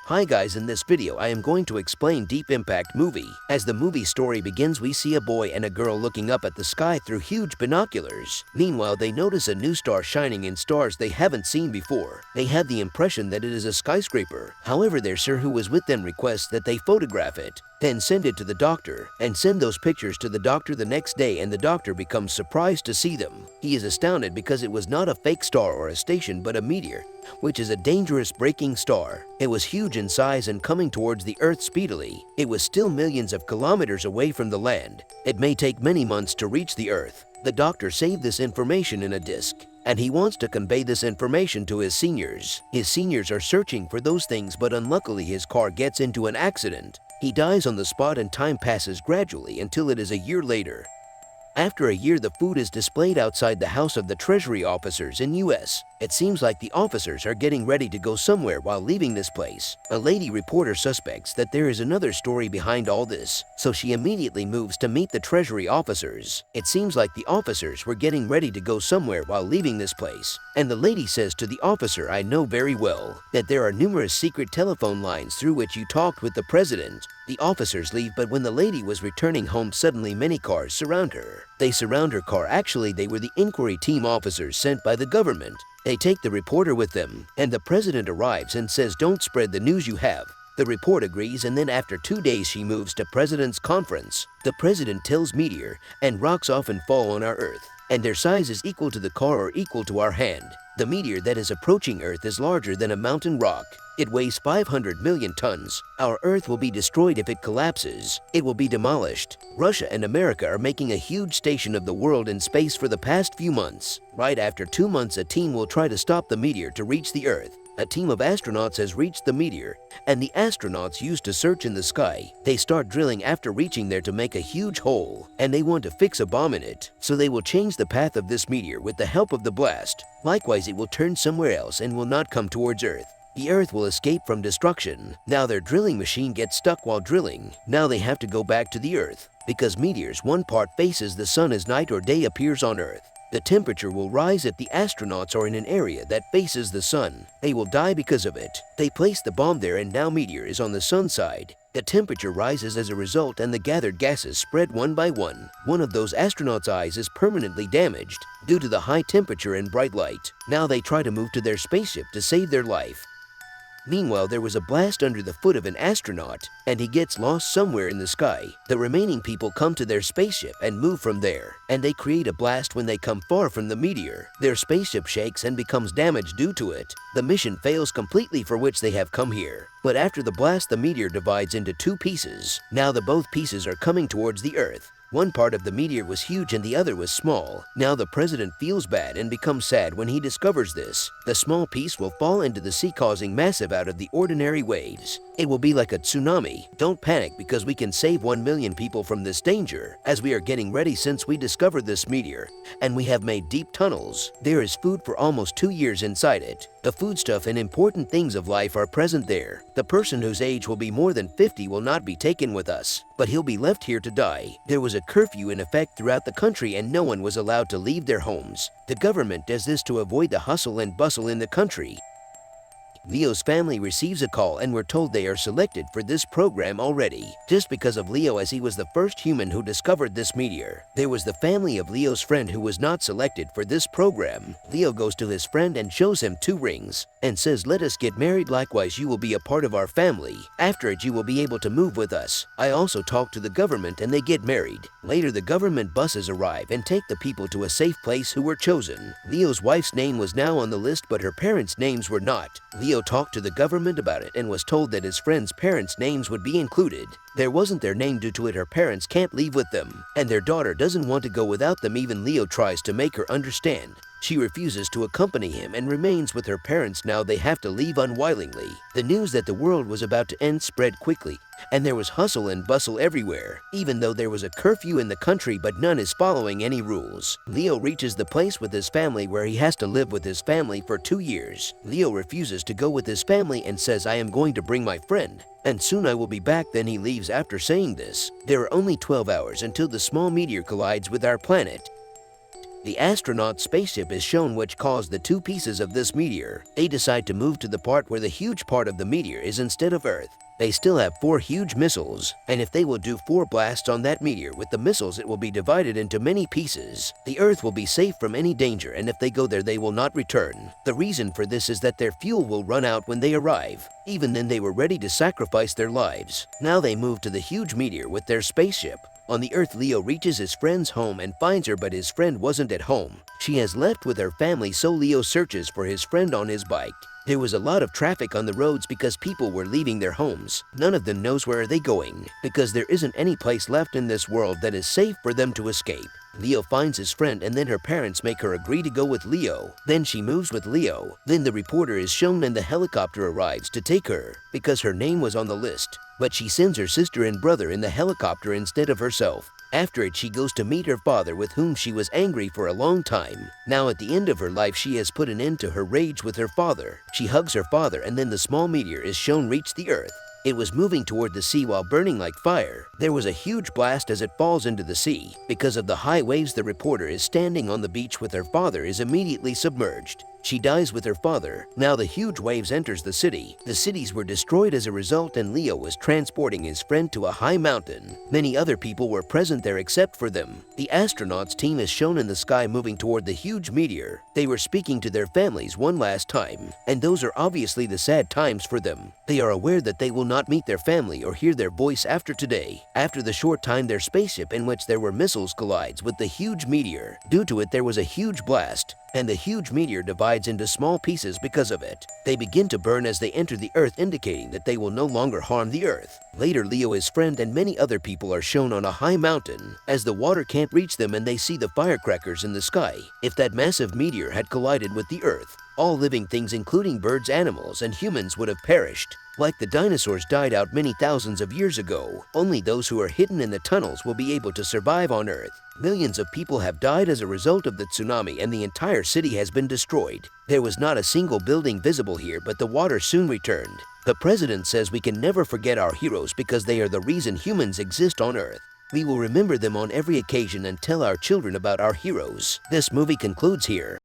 Hi guys, in this video I am going to explain Deep Impact movie. As the movie story begins, we see a boy and a girl looking up at the sky through huge binoculars. Meanwhile, they notice a new star shining in stars they haven't seen before. They have the impression that it is a skyscraper. However, their sir who was with them requests that they photograph it, then send it to the doctor, and send those pictures to the doctor the next day, and the doctor becomes surprised to see them. He is astounded because it was not a fake star or a station but a meteor, which is a dangerous breaking star. It was huge in size and coming towards the Earth speedily. It was still millions of kilometers away from the land. It may take many months to reach the Earth. The doctor saved this information in a disk, and he wants to convey this information to his seniors. His seniors are searching for those things, but unluckily his car gets into an accident. He dies on the spot and time passes gradually until it is a year later. After a year, the food is displayed outside the house of the Treasury officers in US. It seems like the officers are getting ready to go somewhere while leaving this place. A lady reporter suspects that there is another story behind all this, so she immediately moves to meet the Treasury officers. It seems like the officers were getting ready to go somewhere while leaving this place, and the lady says to the officer, "I know very well that there are numerous secret telephone lines through which you talked with the president." The officers leave, but when the lady was returning home, suddenly many cars surround her. They surround her car. Actually, they were the inquiry team officers sent by the government. They take the reporter with them, and the president arrives and says, "Don't spread the news you have." The report agrees, and then after 2 days she moves to president's conference. The president tells meteor and rocks often fall on our Earth, and their size is equal to the car or equal to our hand. The meteor that is approaching Earth is larger than a mountain rock. It weighs 500 million tons. Our Earth will be destroyed if it collapses. It will be demolished. Russia and America are making a huge station of the world in space for the past few months. Right after 2 months, a team will try to stop the meteor to reach the Earth. A team of astronauts has reached the meteor, and the astronauts used to search in the sky. They start drilling after reaching there to make a huge hole, and they want to fix a bomb in it. So they will change the path of this meteor with the help of the blast. Likewise, it will turn somewhere else and will not come towards Earth. The Earth will escape from destruction. Now their drilling machine gets stuck while drilling. Now they have to go back to the Earth. Because meteors, one part faces the sun as night or day appears on Earth. The temperature will rise if the astronauts are in an area that faces the sun. They will die because of it. They place the bomb there, and now meteor is on the sun side. The temperature rises as a result, and the gathered gases spread one by one. One of those astronauts' eyes is permanently damaged due to the high temperature and bright light. Now they try to move to their spaceship to save their life. Meanwhile, there was a blast under the foot of an astronaut, and he gets lost somewhere in the sky. The remaining people come to their spaceship and move from there, and they create a blast when they come far from the meteor. Their spaceship shakes and becomes damaged due to it. The mission fails completely for which they have come here. But after the blast, the meteor divides into 2 pieces. Now the both pieces are coming towards the Earth. One part of the meteor was huge and the other was small. Now the president feels bad and becomes sad when he discovers this. The small piece will fall into the sea, causing massive out of the ordinary waves. It will be like a tsunami. Don't panic, because we can save 1 million people from this danger, as we are getting ready since we discovered this meteor, and we have made deep tunnels. There is food for almost 2 years inside it. The foodstuff and important things of life are present there. The person whose age will be more than 50 will not be taken with us, but he'll be left here to die. There was a curfew in effect throughout the country, and no one was allowed to leave their homes. The government does this to avoid the hustle and bustle in the country. Leo's family receives a call, and we're told they are selected for this program already, just because of Leo, as he was the first human who discovered this meteor. There was the family of Leo's friend who was not selected for this program. Leo goes to his friend and shows him 2 rings and says, "Let us get married. Likewise, you will be a part of our family. After it, you will be able to move with us." I also talk to the government, and they get married. Later, the government buses arrive and take the people to a safe place who were chosen. Leo's wife's name was now on the list, but her parents' names were not. Leo talked to the government about it and was told that his friend's parents' names would be included. There wasn't their name due to it. Her parents can't leave with them, and their daughter doesn't want to go without them. Even Leo tries to make her understand. She refuses to accompany him and remains with her parents. Now they have to leave unwillingly. The news that the world was about to end spread quickly, and there was hustle and bustle everywhere, even though there was a curfew in the country, but none is following any rules. Leo reaches the place with his family where he has to live with his family for 2 years. Leo refuses to go with his family and says, "I am going to bring my friend, and soon I will be back." Then he leaves after saying this. There are only 12 hours until the small meteor collides with our planet. The astronaut spaceship is shown which caused the two pieces of this meteor. They decide to move to the part where the huge part of the meteor is instead of Earth. They still have 4 huge missiles, and if they will do 4 blasts on that meteor with the missiles, it will be divided into many pieces. The Earth will be safe from any danger, and if they go there, they will not return. The reason for this is that their fuel will run out when they arrive. Even then, they were ready to sacrifice their lives. Now they move to the huge meteor with their spaceship. On the Earth, Leo reaches his friend's home and finds her, but his friend wasn't at home. She has left with her family, so Leo searches for his friend on his bike. There was a lot of traffic on the roads because people were leaving their homes. None of them knows where are they going, because there isn't any place left in this world that is safe for them to escape. Leo finds his friend, and then her parents make her agree to go with Leo. Then she moves with Leo. Then the reporter is shown and the helicopter arrives to take her because her name was on the list. But she sends her sister and brother in the helicopter instead of herself. After it, she goes to meet her father, with whom she was angry for a long time. Now at the end of her life, she has put an end to her rage with her father. She hugs her father, and then the small meteor is shown reach the Earth. It was moving toward the sea while burning like fire. There was a huge blast as it falls into the sea. Because of the high waves, the reporter is standing on the beach with her father is immediately submerged. She dies with her father. Now the huge waves enters the city. The cities were destroyed as a result, and Leo was transporting his friend to a high mountain. Many other people were present there except for them. The astronauts team is shown in the sky moving toward the huge meteor. They were speaking to their families one last time, and those are obviously the sad times for them. They are aware that they will not meet their family or hear their voice after today. After the short time, their spaceship, in which there were missiles, collides with the huge meteor. Due to it, there was a huge blast, and the huge meteor divides into small pieces because of it. They begin to burn as they enter the Earth, indicating that they will no longer harm the Earth. Later, Leo, his friend, and many other people are shown on a high mountain, as the water can't reach them, and they see the firecrackers in the sky. If that massive meteor had collided with the Earth, all living things, including birds, animals, and humans, would have perished. Like the dinosaurs died out many thousands of years ago, only those who are hidden in the tunnels will be able to survive on Earth. Millions of people have died as a result of the tsunami, and the entire city has been destroyed. There was not a single building visible here, but the water soon returned. The president says we can never forget our heroes because they are the reason humans exist on Earth. We will remember them on every occasion and tell our children about our heroes. This movie concludes here.